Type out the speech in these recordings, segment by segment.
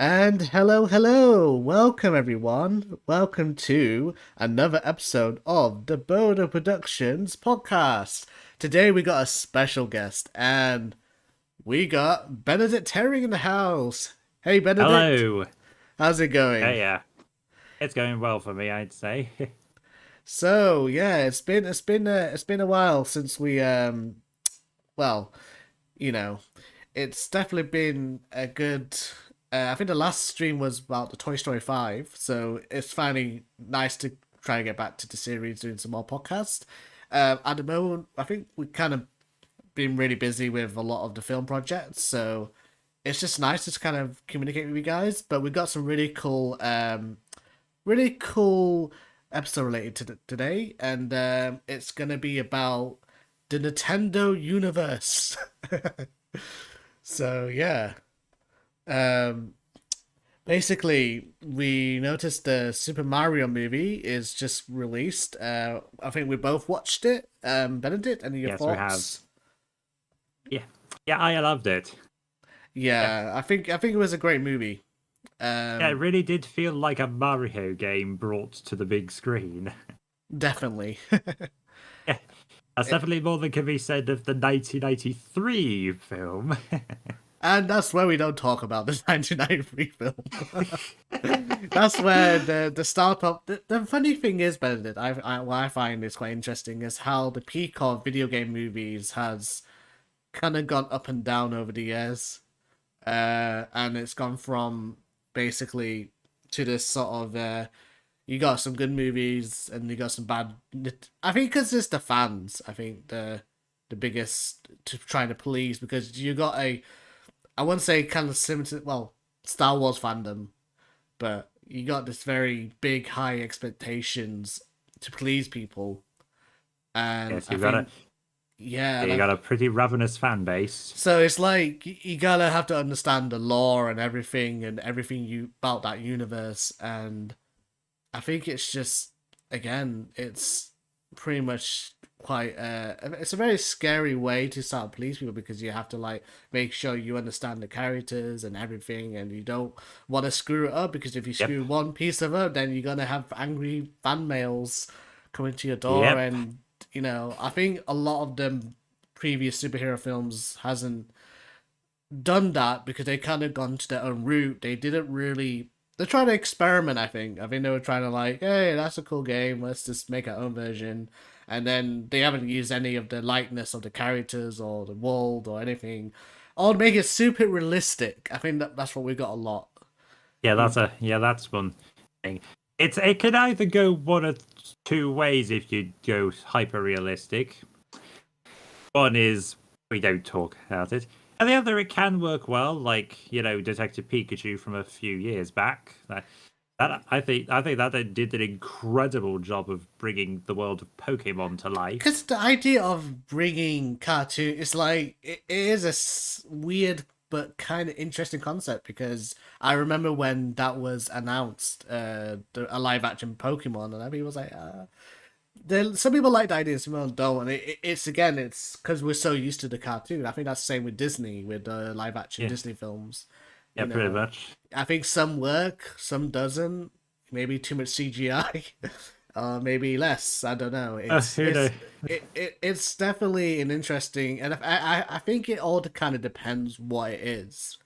And hello. Welcome, everyone. Welcome to another episode of the Bodo Productions podcast. Today, we got a special guest, and we got Benedict Herring in the house. Hey, Benedict. Hello. How's it going? Yeah, it's going well for me, I'd say. So, yeah, it's been a while since well, you know, it's definitely been a good. I think the last stream was about the Toy Story 5, so it's finally nice to try and get back to the series, doing some more podcasts. At the moment, I think we've kind of been really busy with a lot of the film projects, so it's just nice to kind of communicate with you guys. But we've got some really cool episode related to today, and it's gonna be about the Nintendo universe. So yeah. Um, Basically, we noticed the Super Mario movie is just released. I think we both watched it. Benedict, any of your Yes, we have. thoughts? Yeah, yeah, I loved it. Yeah, Yeah, I think it was a great movie. yeah, it really did feel like a Mario game brought to the big screen. Definitely. Yeah, that's definitely more than can be said of the 1993 film. And that's where we don't talk about this 1993 film. That's where the startup. The funny thing is, Benedict, what I find is quite interesting is how the peak of video game movies has kind of gone up and down over the years. And it's gone from basically to this sort of you got some good movies and you got some bad. I think because it's the fans. I think the biggest to trying to please because you got a. I wouldn't say kind of similar to Star Wars fandom, but you got this very big high expectations to please people, and Yes, I think yeah, you got a pretty ravenous fan base. so it's like you gotta have to understand the lore and everything you about that universe, and I think it's just again, it's pretty much quite it's a very scary way to start to please people because you have to like make sure you understand the characters and everything and you don't want to screw it up because if you Yep. screw one piece of it then you're gonna have angry fan mails coming to your door Yep. and I think a lot of them previous superhero films hasn't done that because they kind of gone to their own route. They didn't really. They're trying to experiment. I think they were trying to like, hey, that's a cool game. Let's just make our own version. And then they haven't used any of the likeness of the characters or the world or anything, or make it super realistic. I think that's what we got a lot. That's one thing. It can either go one of two ways if you go hyper realistic. One is we don't talk about it. And the other, it can work well, like Detective Pikachu from a few years back. I think that they did an incredible job of bringing the world of Pokemon to life. Because the idea of bringing cartoon is like it is a weird but kind of interesting concept because I remember when that was announced, a live action Pokemon, and everybody was like, some people like the idea, some people don't, and it's because we're so used to the cartoon. I think that's the same with Disney with the live action Yeah. Disney films. Yeah, pretty much. I think some work, some doesn't. Maybe too much CGI, maybe less. I don't know. Who knows? It's definitely an interesting, and I think it all kind of depends what it is.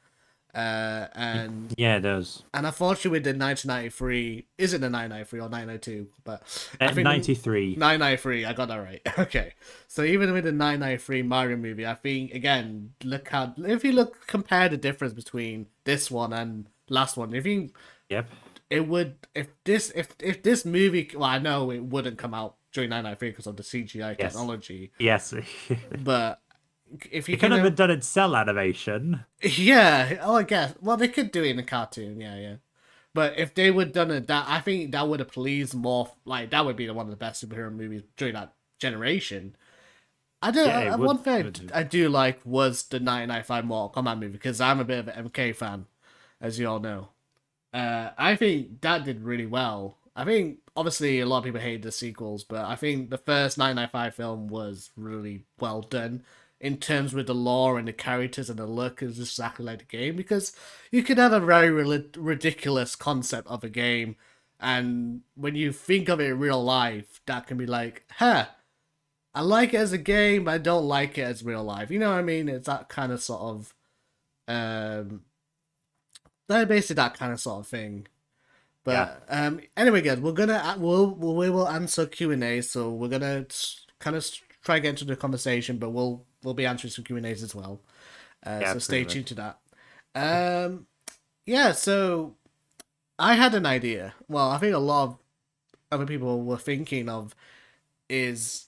And Yeah, it does. unfortunately with the 1993, is it the 1993 or 1992? But I think 93. 993, I got that right. Okay. So even with the 993 Mario movie, I think again, compare the difference between this one and last one. If you Yep. it would if this movie, well, I know it wouldn't come out during 993 because of the CGI Yes. technology, Yes. but if you It could have can been done in cell animation. yeah, oh I guess, well they could do it in a cartoon, yeah. But if they would done it, that I think that would have pleased more. Like that would be one of the best superhero movies during that generation. I do. Yeah, it would- One thing would- I do like was the 1995 Mortal Kombat movie because I'm a bit of an MK fan, as you all know. I think that did really well. I think obviously a lot of people hate the sequels, but I think the first 1995 film was really well done. in terms with the lore and the characters and the look is exactly like the game, because you could have a very ridiculous concept of a game, and when you think of it in real life, that can be like, huh, I like it as a game, but I don't like it as real life. You know what I mean? It's that kind of sort of, they're basically that kind of sort of thing. But anyway, guys, we will answer Q&A, so we're gonna kind of try to get into the conversation, but we'll be answering some Q&As as well. So stay tuned to that. Yeah, so I had an idea. Well, I think a lot of other people were thinking of is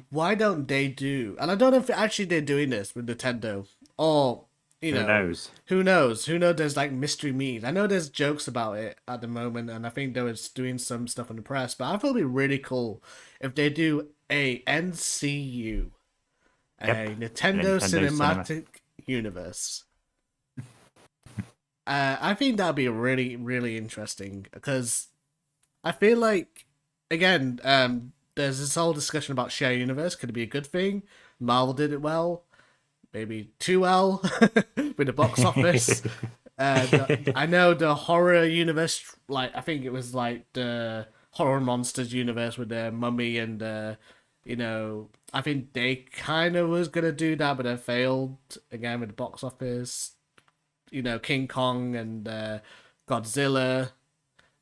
why don't they do? And I don't know if actually they're doing this with Nintendo, or you know, Who knows? Who knows? Who knows? There's like mystery meat. I know there's jokes about it at the moment, and I think they was doing some stuff in the press. But I thought it'd be really cool if they do a NCU, a Nintendo Cinematic Universe. I think that'd be really, really interesting, because I feel like, again, there's this whole discussion about shared universe. Could it be a good thing? Marvel did it well, maybe too well with the box office. I know the horror universe, like I think it was like the horror monsters universe with the Mummy and I think they kind of was gonna do that, but they failed again with the box office. King Kong and Godzilla.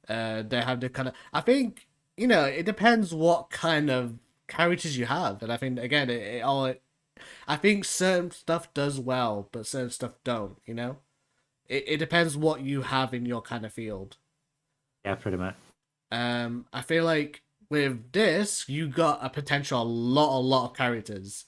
They have the kind of. I think it depends what kind of characters you have, and I think again I think certain stuff does well, but certain stuff don't. It depends what you have in your kind of field. Yeah, pretty much. I feel like with this, you got a potential a lot of characters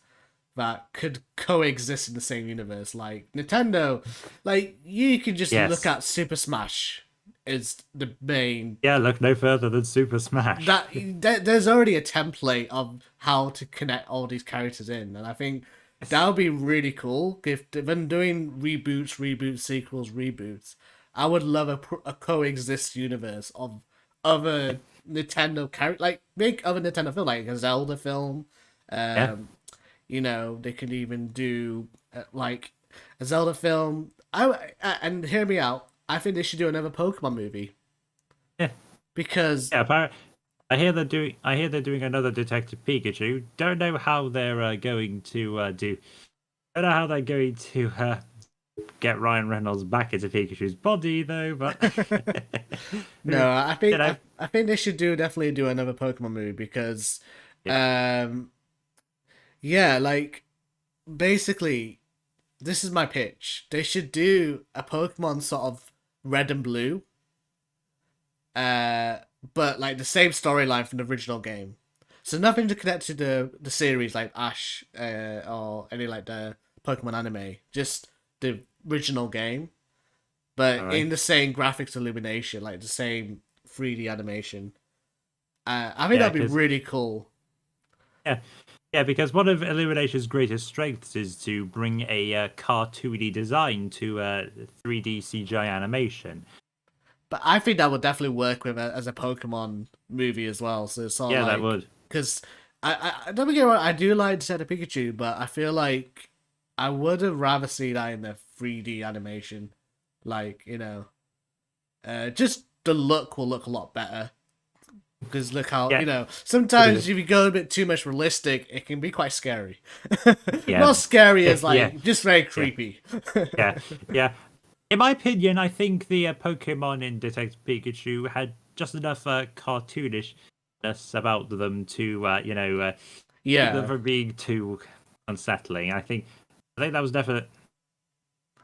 that could coexist in the same universe. Like Nintendo, like you could just look at Super Smash is the main. Yeah, look no further than Super Smash. There's already a template of how to connect all these characters in, and I think that would be really cool. If when doing reboots, sequels, reboots, I would love a coexist universe of other Nintendo character, like make other Nintendo film, like a Zelda film. They could even do like a Zelda film. And hear me out. I think they should do another Pokemon movie. Yeah, because I hear they're doing another Detective Pikachu. Don't know how they're going to do. Don't know how they're going to get Ryan Reynolds back into Pikachu's body though. But no, I think they should definitely do another Pokemon movie, because like basically this is my pitch. They should do a Pokemon sort of Red and Blue, but like the same storyline from the original game. So nothing to connect to the series like Ash or any like the Pokemon anime. Just the original game, but in the same graphics illumination, like the same 3D animation. I think that'd be really cool. Yeah, because one of Illumination's greatest strengths is to bring a cartoony design to 3D CGI animation. But I think that would definitely work with as a Pokemon movie as well. So it's sort of that would. Because I don't get me wrong, I do like Detective Pikachu, but I feel like I would have rather seen that in the 3D animation. Like, just the look will look a lot better. Because look how, sometimes if you go a bit too much realistic, it can be quite scary. Not scary as just very creepy. Yeah. In my opinion, I think the Pokemon in Detective Pikachu had just enough cartoonishness about them to, keep them from being too unsettling. I think that was definitely.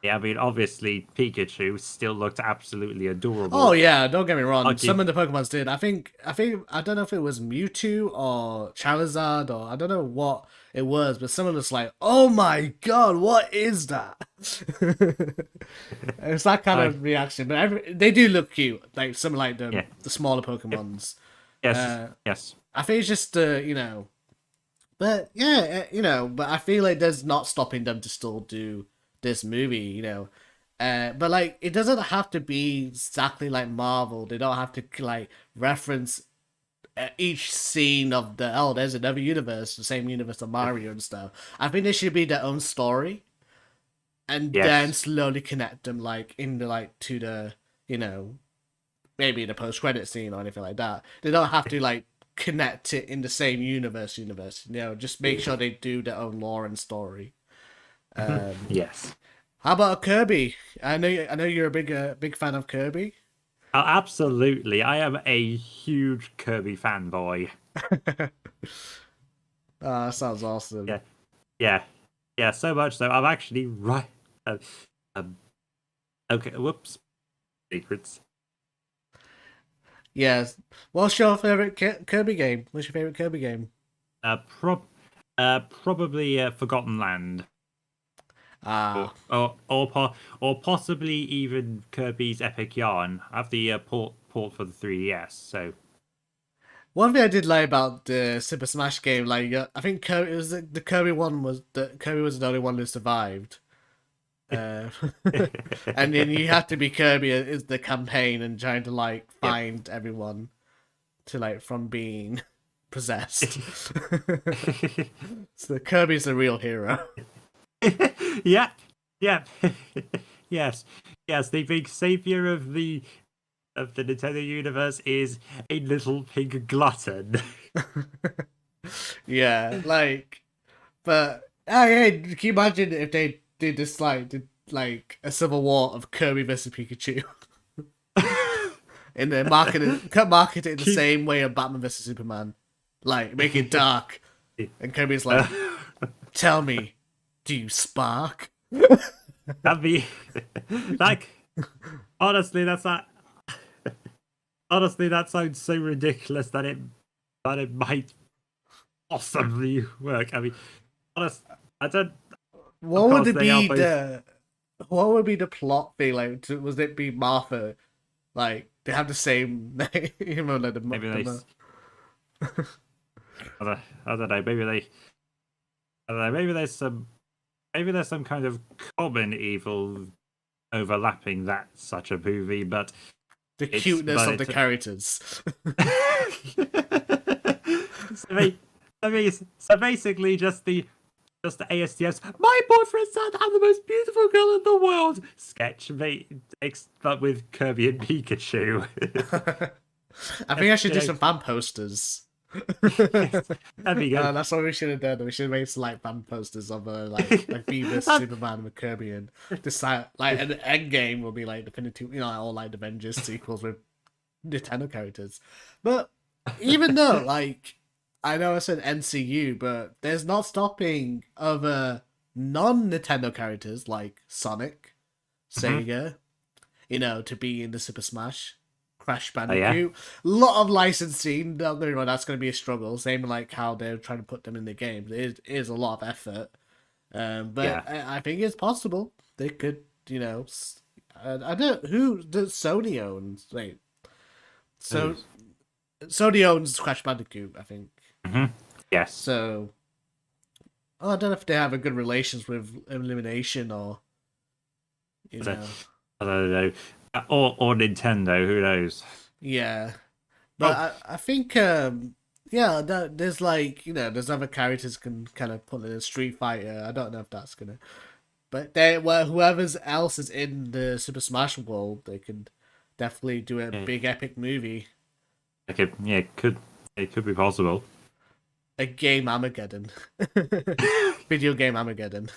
Yeah, I mean, obviously, Pikachu still looked absolutely adorable. Oh yeah, don't get me wrong. Some of the Pokemons did. I think I don't know if it was Mewtwo or Charizard or I don't know what it was, but some of us like, oh my god, what is that? It's that kind of reaction. But they do look cute, like some like the smaller Pokemons. Yes. I think it's just but but I feel like there's not stopping them to still do this movie, but like it doesn't have to be exactly like Marvel. They don't have to like reference each scene of there's another universe, the same universe of Mario and stuff. I think they should be their own story, and then slowly connect them to the maybe the post credit scene or anything like that. They don't have to connect it in the same universe. Just make sure they do their own lore and story. Yes. How about Kirby? I know you're a big fan of Kirby. Oh, absolutely. I am a huge Kirby fanboy. That sounds awesome. Yeah. So much so, I'm actually right. Okay. Whoops. Secrets. Yes. What's your favorite Kirby game? What's your favorite Kirby game? Probably Forgotten Land. Or possibly even Kirby's Epic Yarn. I have the port for the 3DS. So one thing I did like about the Super Smash game, I think Kirby was the Kirby one was Kirby was the only one who survived. And then you have to be Kirby is the campaign and trying to find everyone to from being possessed. So Kirby's the real hero. Yeah. Yes. The big savior of the Nintendo universe is a little pig glutton. Yeah, but can you imagine if they did this did a civil war of Kirby versus Pikachu? And then market it in the same way of Batman versus Superman, make it dark, and Kirby's tell me, do you spark? That'd be honestly, that sounds so ridiculous that it might possibly work. I mean, I don't. What would be the plot thing? Was it be Martha? They have the same name. Maybe they. I don't know. Maybe there's some kind of common evil overlapping such a movie, but the cuteness of the characters. So basically, just the ASDS. My boyfriend said I'm the most beautiful girl in the world. Sketch, but with Kirby and Pikachu. I think I should do some fan posters. That'd be good. That's what we should have done. We should have made some fan posters of Beavis, Superman with Kirby, and decide an the end game will be definitive, all the Avengers sequels with Nintendo characters. But even though I know I said NCU, but there's not stopping other non-Nintendo characters like Sonic, Sega, to be in the Super Smash. Crash Bandicoot. A lot of licensing. Don't get me wrong, that's going to be a struggle. Same how they're trying to put them in the games. It is a lot of effort. But I think it's possible. They could, I don't who does Sony owns. Wait, so Sony owns Crash Bandicoot, I think. Mm-hmm. Yes. So I don't know if they have a good relations with Illumination or I don't know. Or Nintendo, who knows? Yeah, but I think there's there's other characters can kind of put in a Street Fighter. I don't know if that's gonna, but whoever's else is in the Super Smash world, they can definitely do a big epic movie. It could be possible. A game Armageddon, video game Armageddon.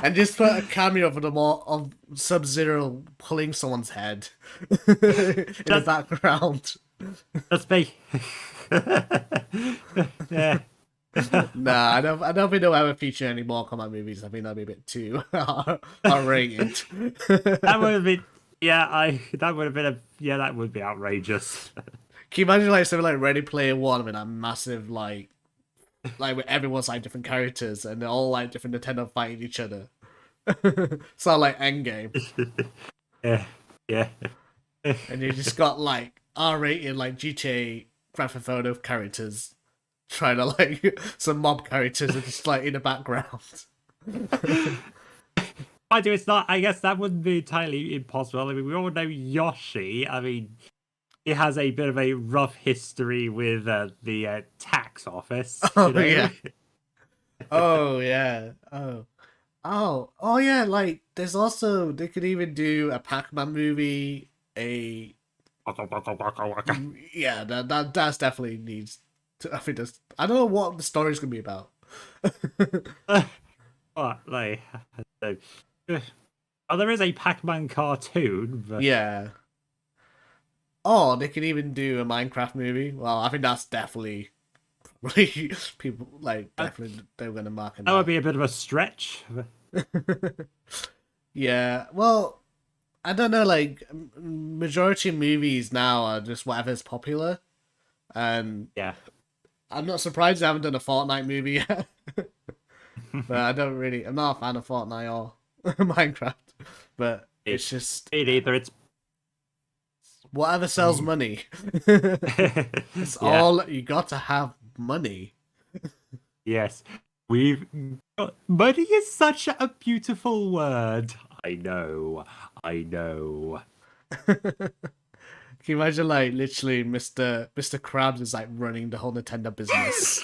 And just put a cameo of Sub-Zero pulling someone's head in the background. That's me. Yeah. Nah, I don't think they'll ever feature any more Kombat movies. I think that'd be a bit too R-rated. That would have been. That would be outrageous. Can you imagine something like Ready Player One with that massive where everyone's different characters and they're all different Nintendo fighting each other. So Endgame. Yeah. And you just got R-rated GTA Grand Theft Auto characters trying to some mob characters are just in the background. It's not. I guess that wouldn't be entirely impossible. I mean, we all know Yoshi. I mean, he has a bit of a rough history with the tax office. Oh You know? yeah. Oh yeah. Oh yeah. Like there's also they could even do a Pac-Man movie. Yeah, that's definitely needs. I think that's. I don't know what the story's gonna be about. What, like, so, oh, there is a Pac-Man cartoon, but Yeah. Oh, they could even do a Minecraft movie. Well, I think that's definitely people like definitely they're gonna market that would that. be a bit of a stretch. Yeah. Well, I don't know. Like majority of movies now are just whatever's popular, and Yeah. I'm not surprised they haven't done a Fortnite movie yet. But I don't really. I'm not a fan of Fortnite or Minecraft. But it's just Me neither. It's whatever sells money. It's yeah. all you got to have money. Yes. We've got... Money is such a beautiful word. I know. I know. Can you imagine, like, literally, Mr. Krabs is like running the whole Nintendo business?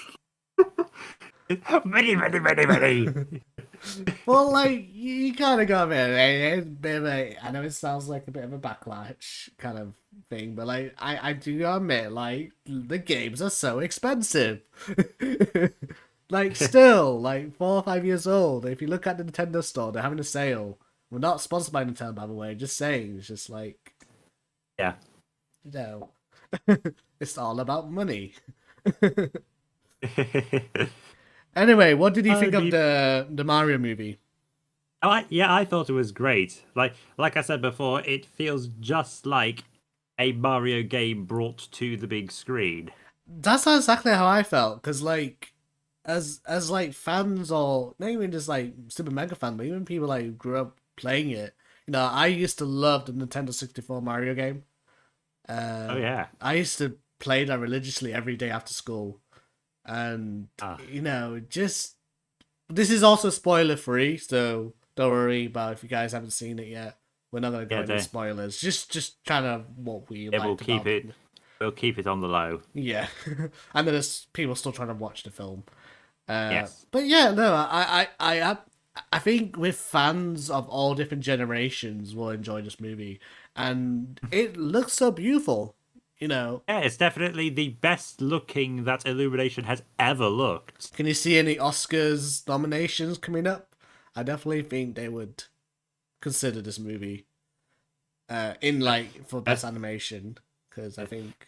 Money, money, money, money. Well, like, you kind of got a bit of a. I know it sounds like a bit of a backlash kind of thing, but like, I do admit, like, the games are so expensive. Like, still, like 4 or 5 years old. If you look at the Nintendo store, they're having a sale. We're not sponsored by Nintendo, by the way. Just saying, it's just like, Yeah. you know, it's all about money. Anyway, what did you think of the Mario movie? I thought it was great. Like I said before, it feels just like a Mario game brought to the big screen. That's exactly how I felt. Cause like, as like fans or not even just like super mega fan, but even people like who grew up playing it. You know, I used to love the Nintendo 64 Mario game. Oh yeah. I used to play that religiously every day after school, and Ah. you know, just this is also spoiler free, so don't worry about if you guys haven't seen it yet. We're not gonna go into spoilers. Just kind of what we Yeah, liked about it. We'll keep it on the low. Yeah, and then there's people still trying to watch the film. Yes. But yeah, no, I think with fans of all different generations will enjoy this movie, and it looks so beautiful. You know, Yeah, it's definitely the best looking that Illumination has ever looked. can you see any Oscars nominations coming up? I definitely think they would consider this movie in like for best animation because I think.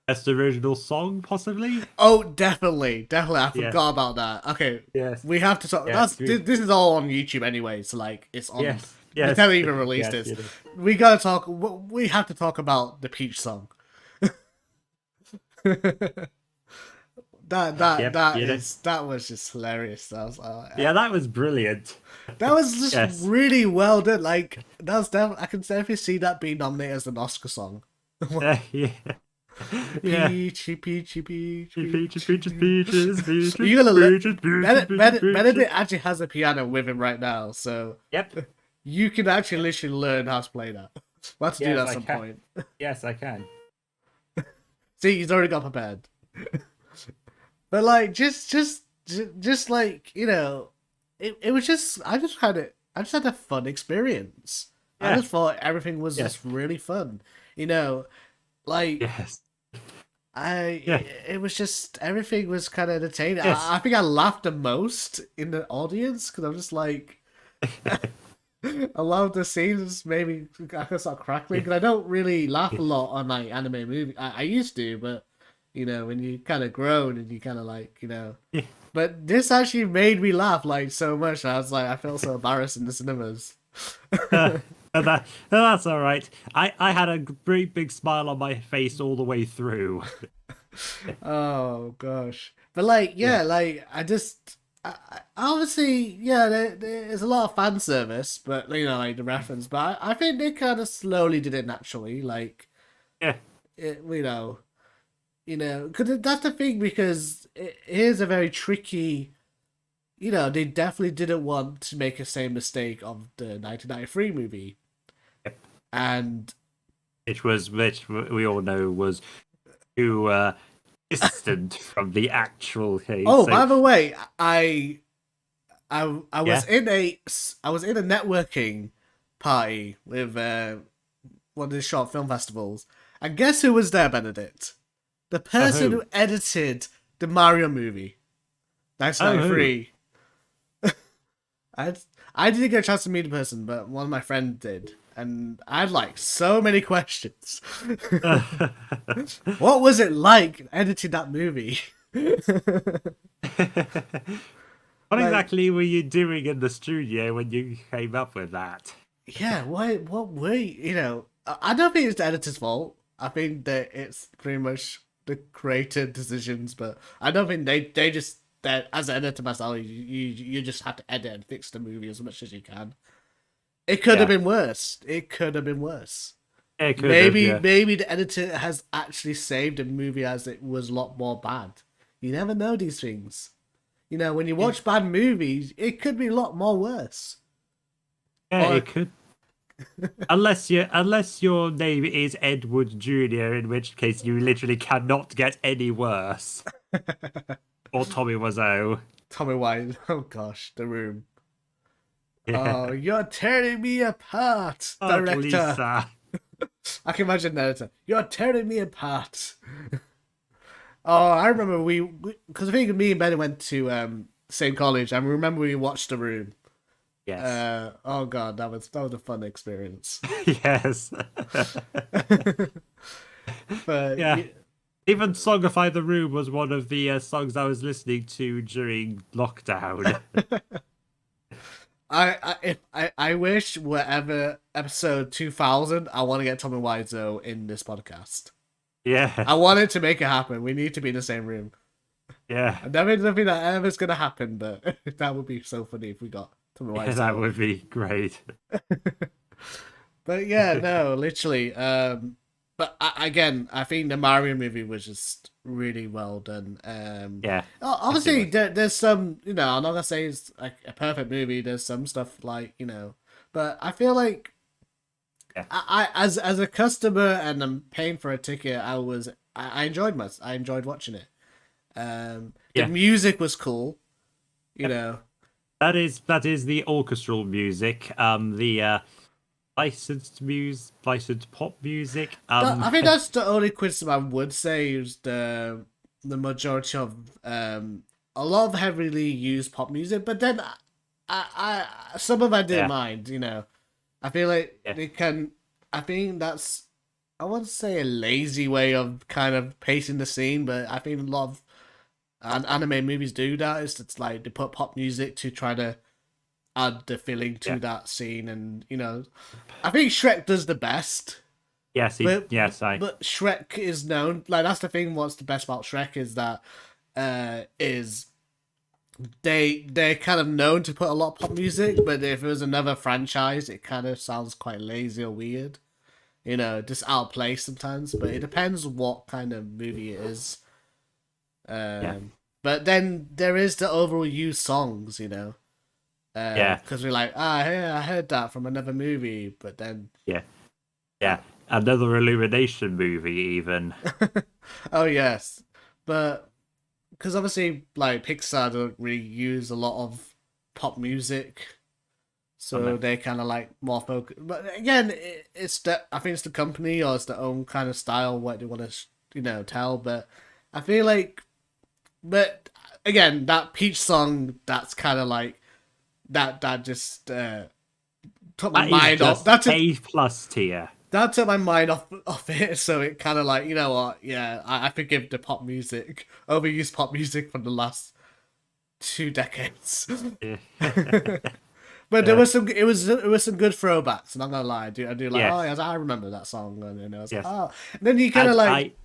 Best original song, possibly? Oh, definitely. I forgot about that. Okay, Yes. we have to talk. Yes, This is all on YouTube anyway, so like it's on. Yes. They Yes. haven't even released Yes, this. it is. We gotta talk. We have to talk about the Peach song. that Yep, that was just hilarious. That was Yeah, that was brilliant. that was just Yes. really well done. Like that was I can definitely see that being nominated as an Oscar song. Yeah. Yeah. Peachy, peachy, peachy. Peaches, peaches, peaches, peaches, You're gonna look. peaches, peaches, peaches. Benedict actually has a piano with him right now, so Yep. you can actually literally learn how to play that. We'll have to do that at some point. Yes, I can. See, he's already got prepared. But like, just like you know, it was just I just had a fun experience. I Yeah. just thought everything was Yes. just really fun. You know, like Yes. it was just everything was kind of entertaining. Yes. I think I laughed the most in the audience because I'm just like, I love the scenes. Maybe I could start crackling because I don't really laugh a lot on like anime movies. I used to, but you know when you kind of grown and you kind of like you know. Yeah. But this actually made me laugh like so much. I was like, I felt so embarrassed in the cinemas. That's all right. I had a great big smile on my face all the way through. Oh gosh, but like yeah, like obviously yeah, there's a lot of fan service, but you know like the reference, but I think they kind of slowly did it naturally, like Yeah. you know, because that's the thing because it is a very tricky. You know, they definitely didn't want to make the same mistake of the 1993 movie, Yep. and which we all know was too distant from the actual case. Oh, So, by the way, I was Yeah? I was in a networking party with one of the short film festivals, and guess who was there, Benedict? The person who? who edited the Mario movie, who? 1993. I didn't get a chance to meet the person, but one of my friends did, and I had like so many questions. What was it like editing that movie? What Like- exactly were you doing in the studio when you came up with that? Yeah, what were you know? I don't think it's the editor's fault. I think that it's pretty much the creator decisions, but I don't think they just that as an editor myself, you just have to edit and fix the movie as much as you can. It could have Yeah. been worse. It could have been worse. It could Maybe have, yeah. maybe the editor has actually saved the movie as it was a lot more bad. You never know these things. You know, when you watch bad movies, it could be a lot more worse. Yeah, Or- it could. unless your name is Edward Jr., in which case you literally cannot get any worse. Or Tommy Wiseau. Tommy White. Oh gosh, The Room. Yeah. Oh, you're tearing me apart, Oh, director. Lisa. I can imagine the editor. You're tearing me apart. Oh, I remember because I think me and Ben went to same college, and remember we watched The Room. Yes. Oh god, that was a fun experience. Yes. But Yeah. Even Songify the Room was one of the songs I was listening to during lockdown. I wish whatever episode 2000, I want to get Tommy Wiseau in this podcast. Yeah. I wanted to make it happen. We need to be in the same room. Yeah. I never think that ever's gonna happen, but that would be so funny if we got Tommy Yeah, Wiseau. that would be great. But yeah, no, literally. But again, I think the Mario movie was just really well done. Yeah. Obviously, there's some, I'm not gonna say it's like a perfect movie. There's some stuff like, but I feel like Yeah. I as a customer and I'm paying for a ticket, I enjoyed watching it. The Yeah. music was cool, That is the orchestral music. The licensed pop music. I think that's the only criticism I would say is the majority of a lot of heavily used pop music, but then I some of I didn't Yeah. mind. I feel like Yeah. they can. I think that's I wouldn't say a lazy way of kind of pacing the scene, but I think a lot of anime movies do that. It's like they put pop music to try to add the feeling to Yeah. that scene, and I think Shrek does the best. Yes, But Shrek is known, like, that's the thing. What's the best about Shrek is that is they're kind of known to put a lot of pop music, but if it was another franchise, it kind of sounds quite lazy or weird, just out of place sometimes. But it depends what kind of movie it is. But then there is the overall used songs, because we're like, hey, I heard that from another movie, but then yeah, another Illumination movie even. oh yes, but because obviously, like, Pixar don't really use a lot of pop music, so no. they kind of like more focus. But again, I think it's the company or it's their own kind of style what they want to tell. But I feel like, but again, that Peach song, that's kind of like that just took my mind off. That's A+ tier. that took my mind off it, so it kind of like, you know what, yeah, I forgive the pop music, overused pop music from the last 2 decades. Yeah. But there was some, it was some good throwbacks, and I'm not gonna lie, I do like, Yes. oh yes, I remember that song, and I was Yes. like, oh, and then you kind of And like,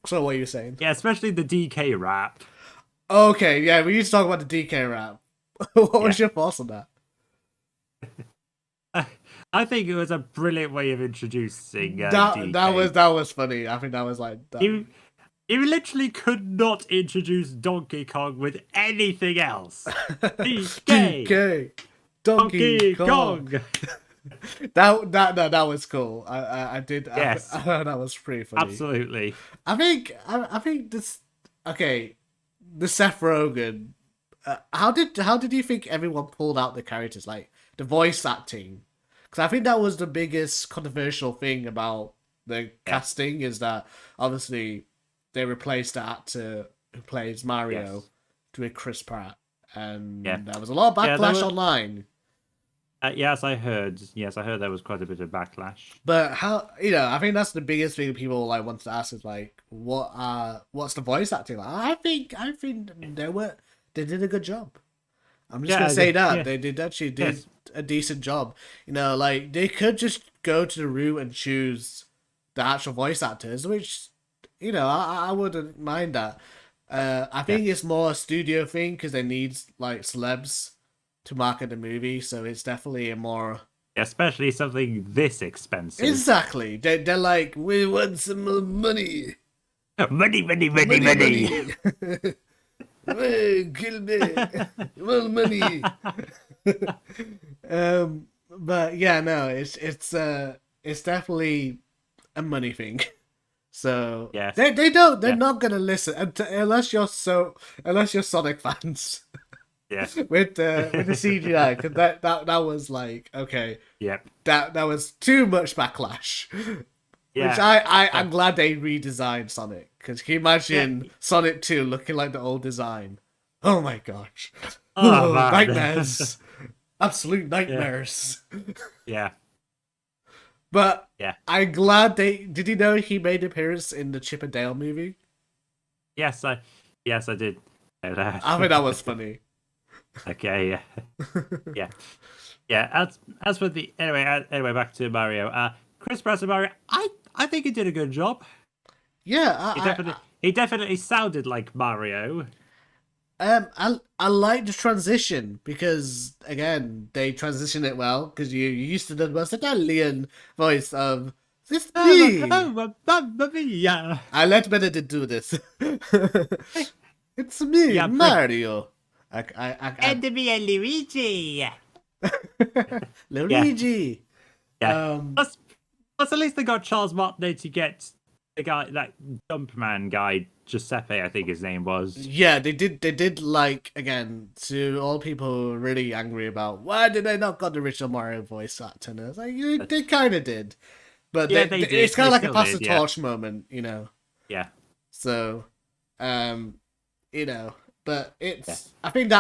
so what are you saying? yeah, especially the DK rap. Okay, yeah, we need to talk about the DK rap. What was your thoughts on that? I think it was a brilliant way of introducing DK. That was funny. I think that was like that. You literally could not introduce Donkey Kong with anything else. DK, DK, Donkey Kong. That was cool. I did. Yes. That was pretty funny. Absolutely. I think this. Okay, the Seth Rogen. How did you think everyone pulled out the characters, like the voice acting? Because I think that was the biggest controversial thing about the casting, is that obviously they replaced the actor who plays Mario with Chris Pratt, and there was a lot of backlash online. Yes, I heard. Yes, I heard there was quite a bit of backlash. But how, I think that's the biggest thing people like want to ask is like, what's the voice acting like? I think they did a good job. I'm just gonna say that they did a decent job. Like they could just go to the room and choose the actual voice actors, which I wouldn't mind that. I think it's more a studio thing because they need like celebs to market the movie, so it's definitely a more, especially something this expensive. Exactly. They're like, we want some more money. Money. Kill me. Well, money. But yeah, no, it's definitely a money thing. So they're not gonna listen unless you're Sonic fans. Yeah. with the CGI, because that was like, okay. Yep. That was too much backlash. Yeah. Which I'm glad they redesigned Sonic, because can you imagine Sonic 2 looking like the old design? Oh my gosh. Oh, nightmares. Absolute nightmares. Yeah. But I'm glad did you know he made an appearance in the Chip and Dale movie? Yes, I did know that. I think that was funny. Okay, yeah. As for the anyway, back to Mario. Chris Pratt and Mario, I think he did a good job. Yeah, he definitely sounded like Mario. I like the transition because again they transition it well, because you used to the most Italian voice of this me. Mamma mia! I let Benedict do this. It's me, Mario. And me and Luigi. Luigi. Yeah. Plus, at least they got Charles Martinet to get the guy, that Jumpman guy, Giuseppe, I think his name was. Yeah, they did like, again, to all people who are really angry about why did they not got the original Mario voice actor? And I was like, they kind of did. But they did. It's kind of like a pass the torch moment, Yeah. So, but it's, I think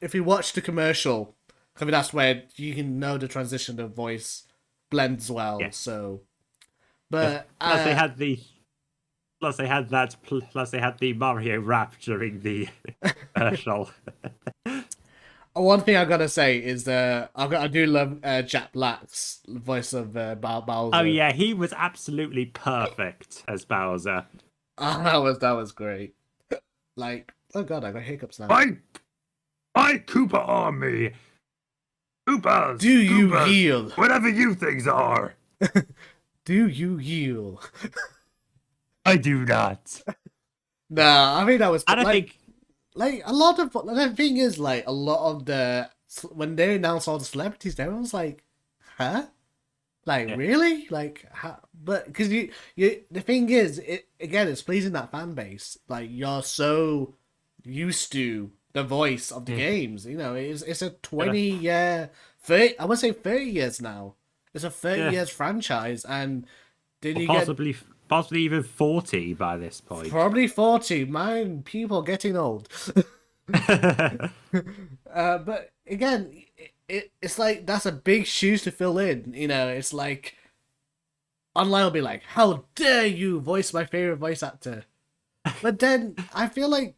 if you watch the commercial, I mean, that's where you can know the transition of voice blends well. Yeah. So, but plus they had the Mario rap during the commercial. One thing I gotta say is I do love Jack Black's voice of Bowser. Oh yeah, he was absolutely perfect as Bowser. Oh, that was great. Like, oh god, I got hiccups now. My Koopa army. Koopas. Do you yield? Whatever you things are. Do you yield? I do not. Nah, I think that was. I don't think. Like a lot of the thing is, like a lot of when they announced all the celebrities, everyone was like, "Huh? Like really? Like how?" But because you the thing is, it's pleasing that fan base. Like you're so used to the voice of the games. It's a 20-year, 30. I would say 30 years now. It's a 30 years franchise, and possibly even 40 by this point. Probably 40. Man, people getting old. But again, it's like that's a big shoes to fill in. It's like online will be like, "How dare you voice my favorite voice actor?" But then I feel like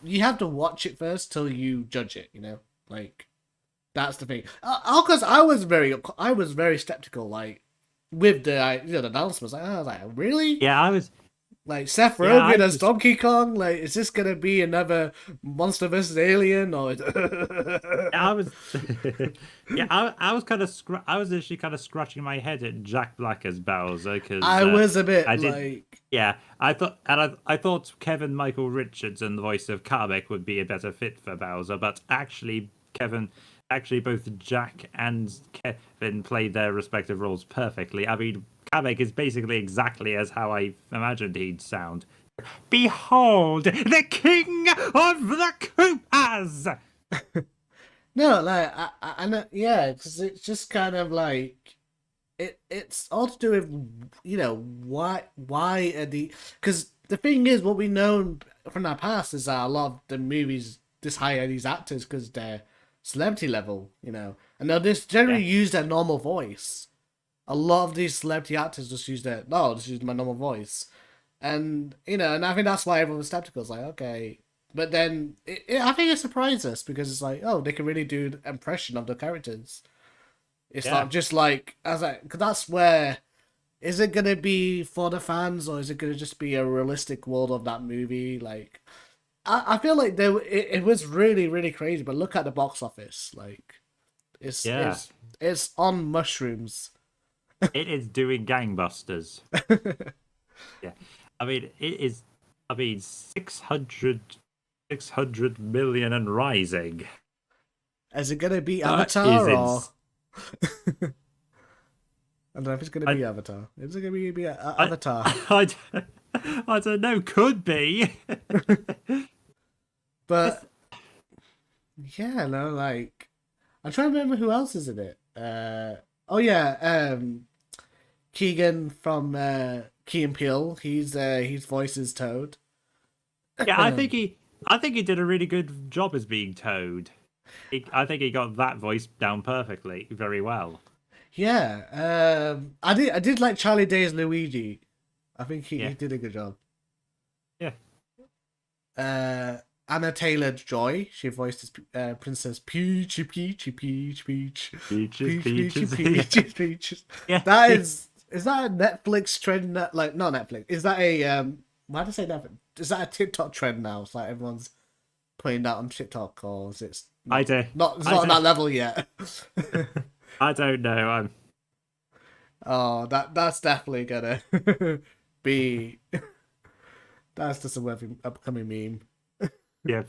you have to watch it first till you judge it. Like that's the thing. Because I was very skeptical. Like with the the announcements, I was like, really? Yeah, I was. Like Seth Rogen as Donkey Kong. Like, is this gonna be another Monster vs. Alien? Or I was. I was kind of. I was actually kind of scratching my head at Jack Black as Bowser because I was a bit Yeah, I thought Kevin Michael Richards and the voice of Kamek would be a better fit for Bowser, but actually actually both Jack and Kevin played their respective roles perfectly. I mean, Kamek is basically exactly as how I imagined he'd sound. Behold, the king of the Koopas! No, like I know, yeah, because it's just kind of like it's all to do with why are because the thing is what we know from our past is that a lot of the movies just hire these actors because they're celebrity level, and they'll just generally use their normal voice. A lot of these celebrity actors just use just use my normal voice, and and I think that's why everyone was skeptical. It's like, okay. But then, I think it surprised us because it's like, oh, they can really do an impression of the characters. It's not just like, because that's where, is it going to be for the fans or is it going to just be a realistic world of that movie? Like, I feel like it was really, really crazy, but look at the box office. Like, it's on mushrooms. It is doing gangbusters. Yeah. I mean, it is, 600 million and rising. Is it going to be Avatar or? I don't know if it's going to be Avatar. Is it going to be Avatar? I don't know. Could be. But yeah, no, like I'm trying to remember who else is in it. Keegan from Key and Peele. His voice is Toad. Yeah, I think he did a really good job as being Toad. I think he got that voice down perfectly, very well. Yeah, I did like Charlie Day's Luigi. I think he did a good job. Yeah. Anna Taylor-Joy, she voiced Princess Peachy. Yeah. That is that a Netflix trend? Not Netflix. Is that a why did I say Netflix? Is that a TikTok trend now? It's like everyone's putting that on TikTok, or is it? I do. It's not on that level yet. I don't know. Oh, that's definitely gonna be. That's just a upcoming meme. Yeah.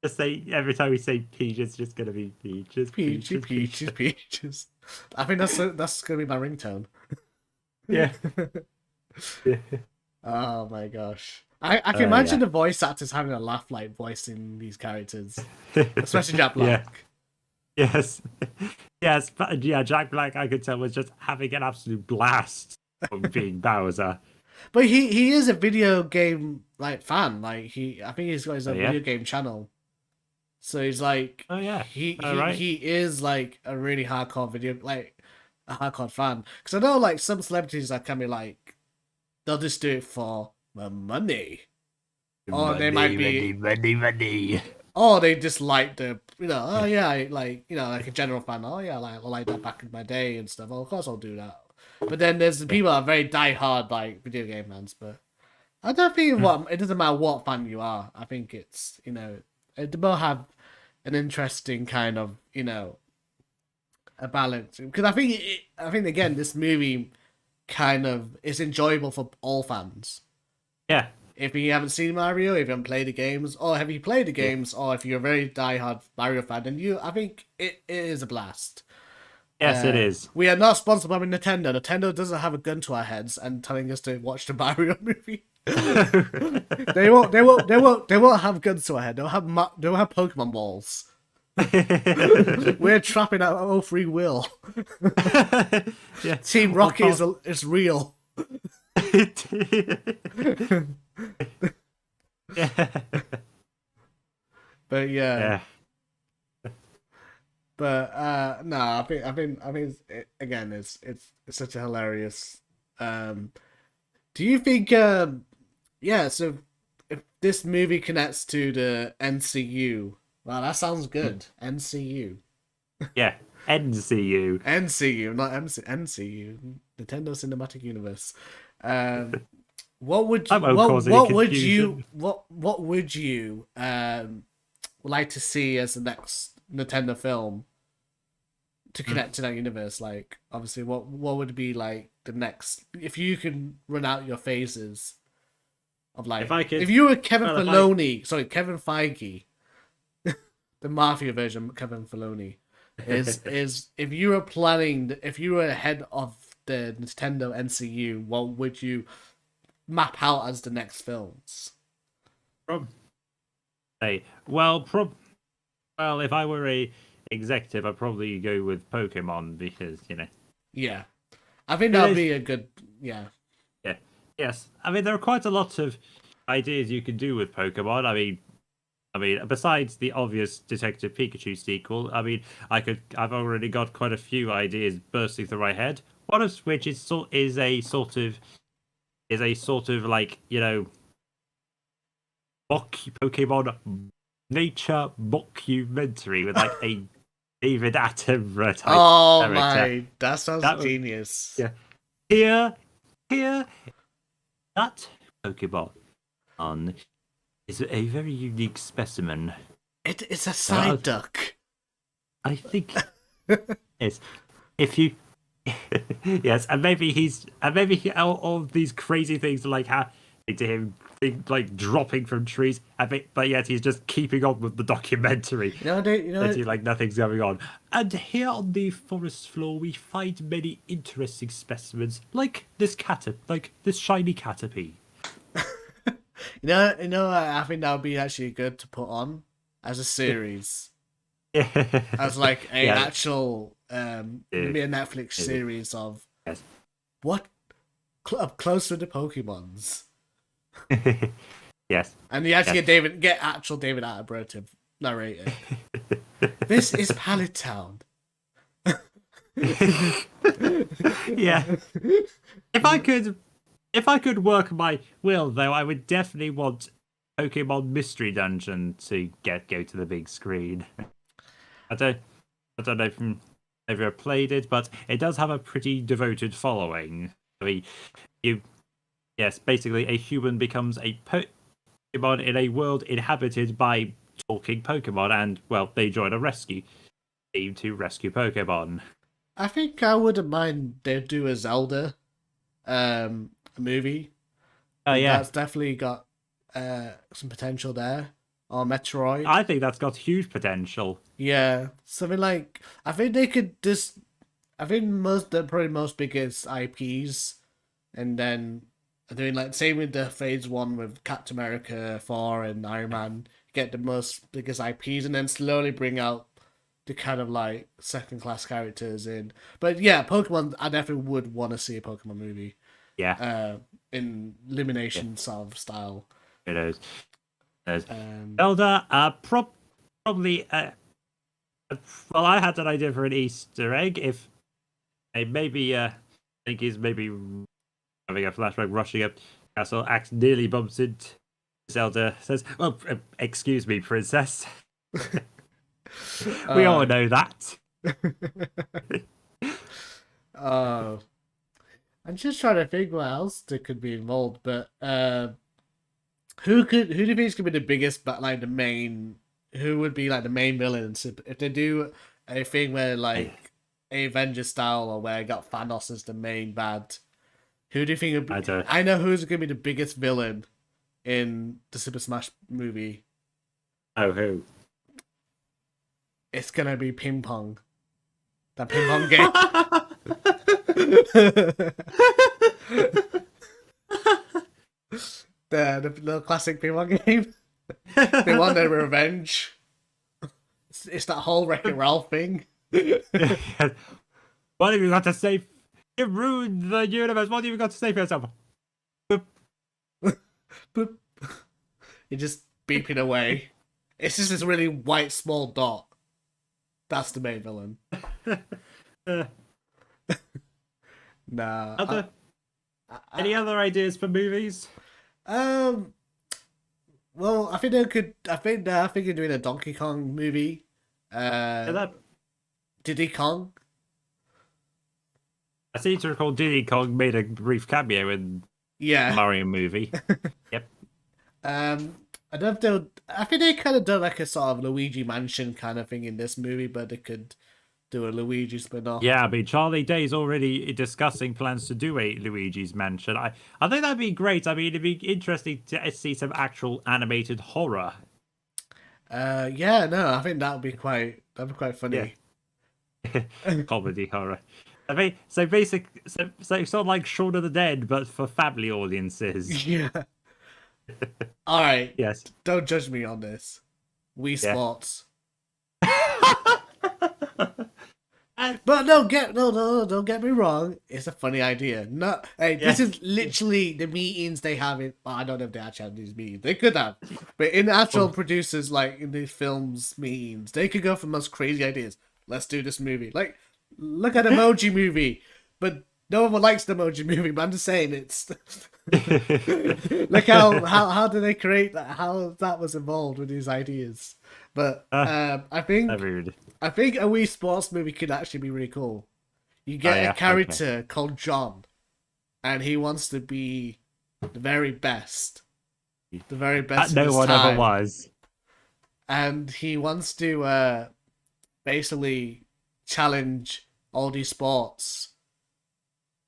Just say every time we say peach, it's just gonna be peaches. Peaches. I think that's gonna be my ringtone. Yeah. Oh my gosh. I can imagine the voice actors having a laugh like voicing these characters. Especially Jack Black. Yeah. Yes. Yes, but yeah, Jack Black I could tell was just having an absolute blast from being Bowser. But he is a video game fan. Like I think he's got his own video game channel. So he's like, he is like a really hardcore a hardcore fan. Because I know like some celebrities that can be like, they'll just do it for the money, or they might be money. or they just like the like a general fan. Oh yeah, I like that back in my day and stuff. Oh, of course I'll do that. But then there's the people that are very diehard like video game fans. But I don't think it doesn't matter what fan you are. I think it's it will have an interesting kind of a balance, because I think again this movie kind of is enjoyable for all fans. Yeah. If you haven't seen Mario, if you haven't played the games, or have you played the games, or if you're a very diehard Mario fan, then I think it is a blast. Yes, it is. We are not sponsored by Nintendo. Nintendo doesn't have a gun to our heads and telling us to watch the Mario movie. They won't have guns to our head. They'll have Pokemon balls. We're trapping our own free will. Yeah. Team Rocket is real. But yeah. But no, I think again it's such a hilarious. Do you think so if this movie connects to the NCU, wow, that sounds good. NCU. Yeah, NCU. NCU, not NCU. Nintendo Cinematic Universe. What would you like to see as the next Nintendo film to connect to that universe? Like, obviously, what would be like the next, if you can run out your phases of like, if you were Kevin Feige, the Mafia version of Kevin Filoni, is if you were planning, if you were ahead of the Nintendo NCU, what would you map out as the next films? Hey, well, if I were a executive, I'd probably go with Pokemon because Yeah, I think that would be a good. Yeah, yes. I mean, there are quite a lot of ideas you can do with Pokemon. I mean, besides the obvious Detective Pikachu sequel, I mean, I've already got quite a few ideas bursting through my head. One of which is a sort of like Pokemon nature mockumentary with like a David Attenborough type oh character. my, that sounds That would- genius. Yeah. Here, that Pokemon is a very unique specimen. It's a side duck. I think yes. If you yes, and maybe all these crazy things like happening to him, like dropping from trees, but yet he's just keeping on with the documentary. Like nothing's going on. And here on the forest floor, we find many interesting specimens, like this shiny caterpie. I think that would be actually good to put on as a series, as like a actual maybe a Netflix series of what up close with the Pokemons. Yes, and you actually get actual David Attenborough to narrate it. This is Pallet Town. Yeah. If I could work my will, though, I would definitely want Pokemon Mystery Dungeon to go to the big screen. I don't know if you've ever played it, but it does have a pretty devoted following. I mean, basically a human becomes a Pokemon in a world inhabited by talking Pokemon, and well, they join a rescue team to rescue Pokemon. I think I wouldn't mind they do a Zelda movie. Oh yeah, that's definitely got some potential there. Or Metroid. I think that's got huge potential. Yeah, something like I think they could just. I think probably most biggest IPs, and then doing like same with the Phase 1 with Captain America, Thor, and Iron Man. Get the most biggest IPs, and then slowly bring out the kind of like second class characters in. But yeah, Pokemon. I definitely would want to see a Pokemon movie. Yeah. In Illumination sort of style. It is. Zelda, probably. Well, I had an idea for an Easter egg. If maybe, I think he's maybe having a flashback, rushing up castle, nearly bumps into Zelda. Says, "Well, excuse me, princess." We all know that. Oh. I'm just trying to think what else that could be involved, but who do you think is gonna be the biggest, but like the main? Who would be like the main villain if they do a thing where like a Avengers style or where I got Thanos as the main bad? Who do you think would be? I know who's gonna be the biggest villain in the Super Smash movie. Oh, who? It's gonna be Ping Pong. That Ping Pong game. the classic Ping Pong game. They want their revenge. It's that whole Wreck-It Ralph thing. What have you got to say? You ruined the universe. What have you got to say for yourself? Boop. You're just beeping away. It's just this really white small dot. That's the main villain. Nah. Any other ideas for movies? Well, I think they could. I think they're doing a Donkey Kong movie. Diddy Kong. I seem to recall Diddy Kong made a brief cameo in the Mario movie. Yep. I don't know if they'll. I think they kind of done like a sort of Luigi Mansion kind of thing in this movie, but they could do a Luigi spin-off. Yeah, I mean, Charlie Day's already discussing plans to do a Luigi's Mansion. I think that'd be great. I mean, it'd be interesting to see some actual animated horror. I think that'd be quite funny. Comedy horror. I mean, so sort of like Shaun of the Dead, but for family audiences. Yeah. All right. Yes. Don't judge me on this. Wii Yeah. Sports. But don't get me wrong. It's a funny idea. No, hey, this Yeah. is literally the meetings they have. Well, I don't know if they actually have these meetings. They could have, but in actual producers, like in the films meetings, they could go for most crazy ideas. Let's do this movie. Like, look at Emoji Movie, but no one likes the Emoji Movie. But I'm just saying, it's look how do they create that? How that was involved with these ideas. But I think Rude. a Wii Sports movie could actually be really cool. You get Oh, yeah, a character called John, and he wants to be the very best. The very best. That of no his one time. ever was. And he wants to basically challenge all these sports.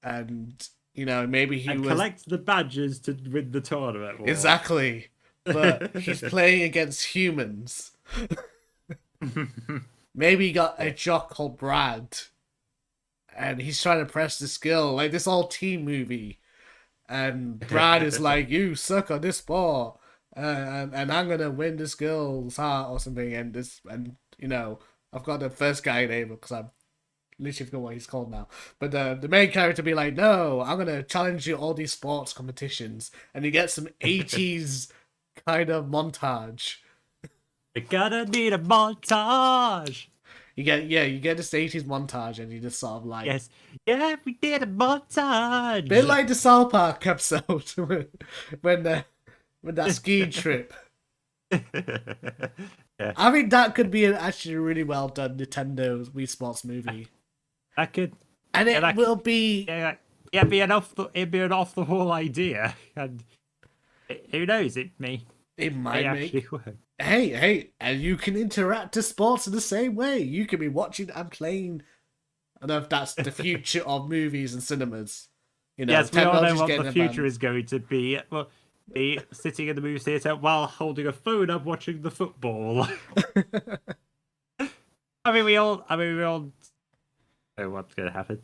And, you know, maybe he was... collect the badges to win the tournament. Exactly. But he's playing against humans. Maybe he got a jock called Brad, and he's trying to press the skill, like this old team movie. And Brad is like, "You suck on this sport, and I'm gonna win the skills heart or something." And you know, I've got the first guy name because I'm literally forgot what he's called now. But the main character be like, "No, I'm gonna challenge you all these sports competitions," and you get some 80s kind of montage. You're gonna need a montage. You get this 80s montage, and you just sort of like, Yes, yeah, we did a montage. bit like the South Park episode when that ski trip. Yeah. I think that could be actually a really well done Nintendo Wii Sports movie, That could, and it that will be. yeah, it'd be an off the wall idea, and who knows, it may Might actually make. work. Hey, and you can interact to sports in the same way. You can be watching and playing. I don't know if that's the future of movies and cinemas. You know, Yes, we all know technology's what getting the future advanced. is going to be. Well, be sitting in the movie theater while holding a phone up watching the football. I mean, we all know what's going to happen.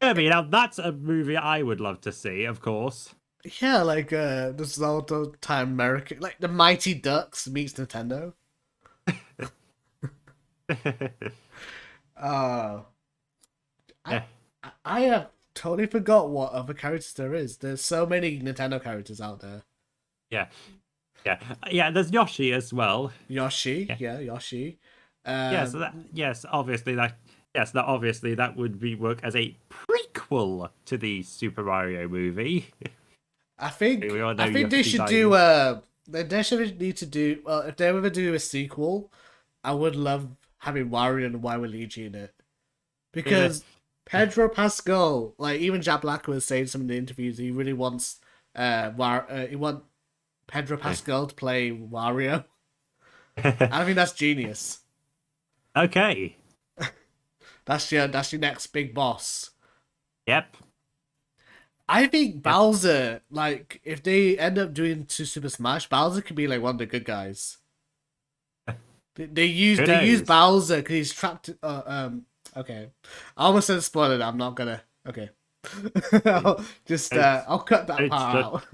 Kirby, now that's a movie I would love to see, of course. Yeah, like this is all the time American, like the Mighty Ducks meets Nintendo. I have totally forgot what other characters there is. There's so many Nintendo characters out there. Yeah. There's Yoshi as well. Yoshi, yeah Yoshi. Obviously that would be work as a prequel to the Super Mario movie. I think We all know they Yoshi's should idea. do they should need to do, well, if they ever do a sequel, I would love having Wario and Waluigi in it. Because Pedro Pascal, like even Jack Black was saying some of the interviews, he really wants he want Pedro Pascal to play Wario. I think that's genius. Okay. That's your next big boss. Yep. I think Bowser, like, if they end up doing two Super Smash, Bowser could be like one of the good guys. They use Bowser because he's trapped. Okay, I almost said spoiler. I'm not gonna. Okay, I'll cut that part out.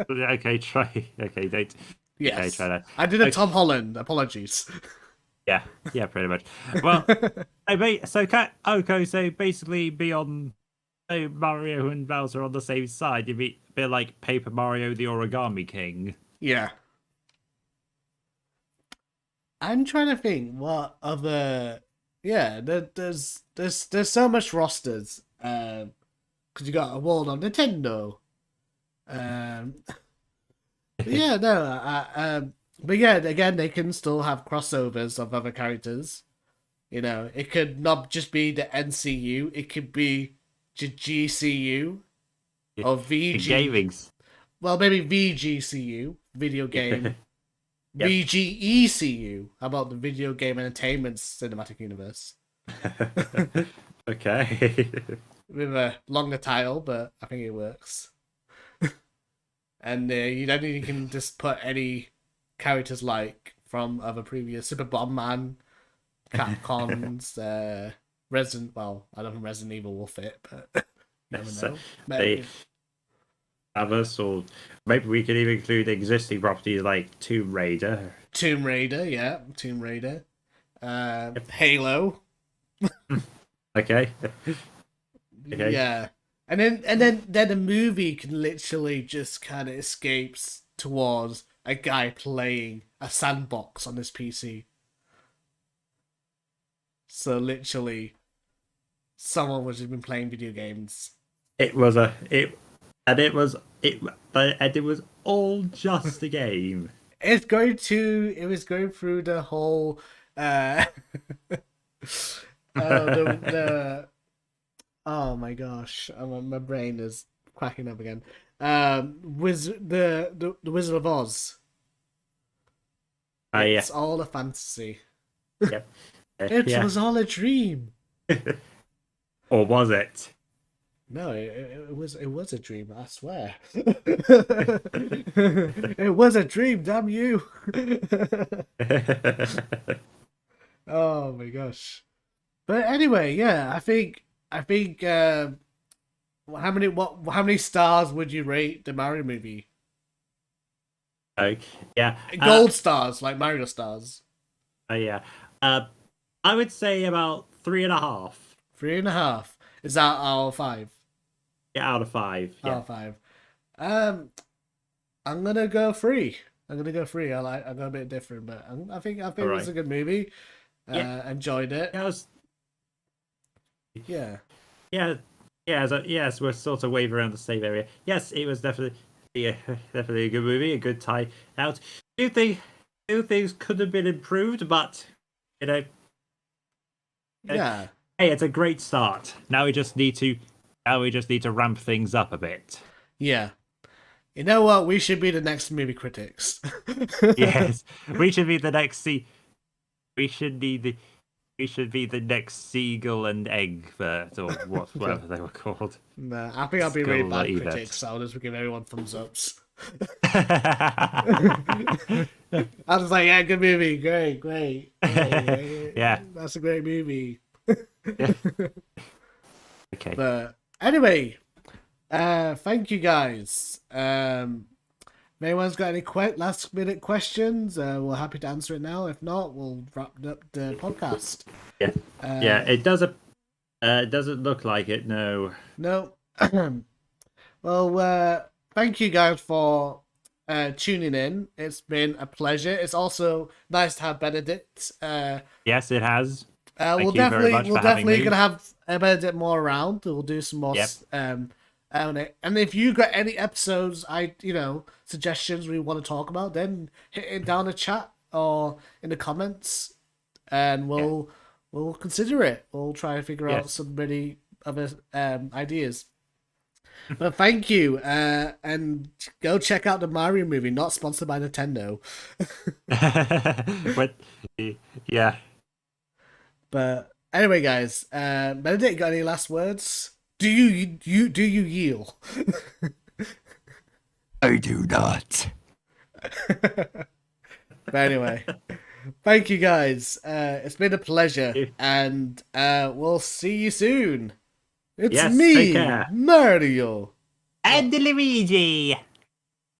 Okay, try. Okay, don't. Yes, Okay, try that. I did a Tom Holland. Apologies. Yeah, pretty much. Well, so basically, be on Mario and Bowser on the same side. You'd be a bit like Paper Mario, the Origami King. Yeah. I'm trying to think what other. Yeah, there's so much rosters. Because you got a world on Nintendo. Yeah, no. But yeah, again, they can still have crossovers of other characters. You know, it could not just be the NCU. It could be the GCU or VG. Gaming's. Well, maybe VGCU, video game. Yep. VGECU. How about the Video Game Entertainment Cinematic Universe? Okay. With a longer title, but I think it works. And you don't even can just put any characters like from other previous Super Bomberman, Capcom's Resident. Well, I don't think Resident Evil will fit, but never Yes, know. they have us, or maybe we could even include existing properties like Tomb Raider. Tomb Raider, yeah, Tomb Raider. Halo. Okay. Okay. Yeah. And then the movie can literally just kind of escapes towards a guy playing a sandbox on his PC. So literally, someone was just been playing video games. It was all just a game. It was going through the whole oh my gosh, my brain is cracking up again. The Wizard of Oz. Yeah. It's all a fantasy. Yep. It Yeah. was all a dream. Or was it? No, it was a dream, I swear. It was a dream, damn you. Oh my gosh. But anyway, yeah, I think how many stars would you rate the Mario movie? Yeah. Gold stars, like Mario stars. Yeah. I would say about 3.5. 3.5. Is that out of 5? Yeah, out of 5. Out Yeah. of 5. I'm gonna go 3. I'm gonna go 3. I go a bit different, but I think it was a good movie. Enjoyed it. Yeah. Yeah. Yes, we're sort of waving around the same area. Yes, it was definitely a good movie, a good tie out. Few things could have been improved, but Yeah. hey, it's a great start. Now we just need to ramp things up a bit. Yeah. You know what? We should be the next movie critics. Yes, we should be the next we should be the next Seagull and Egbert, or whatever they were called. Nah, I think I'll be really Skull bad Ebert. critics, so I'll just give everyone thumbs ups. Yeah. I was like, yeah, good movie, great. Yeah. That's a great movie. Okay. But anyway, thank you guys. If anyone's got any last minute questions, we're happy to answer it now. If not, we'll wrap up the podcast. Yeah. Yeah, it doesn't look like it, no. No. Well, thank you guys for tuning in. It's been a pleasure. It's also nice to have Benedict. Yes, it has. We'll you very much for having me. gonna have Benedict more around. We'll do some more. On it. And if you got any episodes, suggestions we want to talk about, then hit it down the chat or in the comments, and we'll consider it. We'll try and figure out some really other ideas. But thank you, and go check out the Mario movie. Not sponsored by Nintendo. But yeah. But anyway, guys, Benedict, got any last words? Do you yield? I do not. But anyway, thank you guys. It's been a pleasure, and we'll see you soon. It's Yes, me, take care. Mario. And Luigi.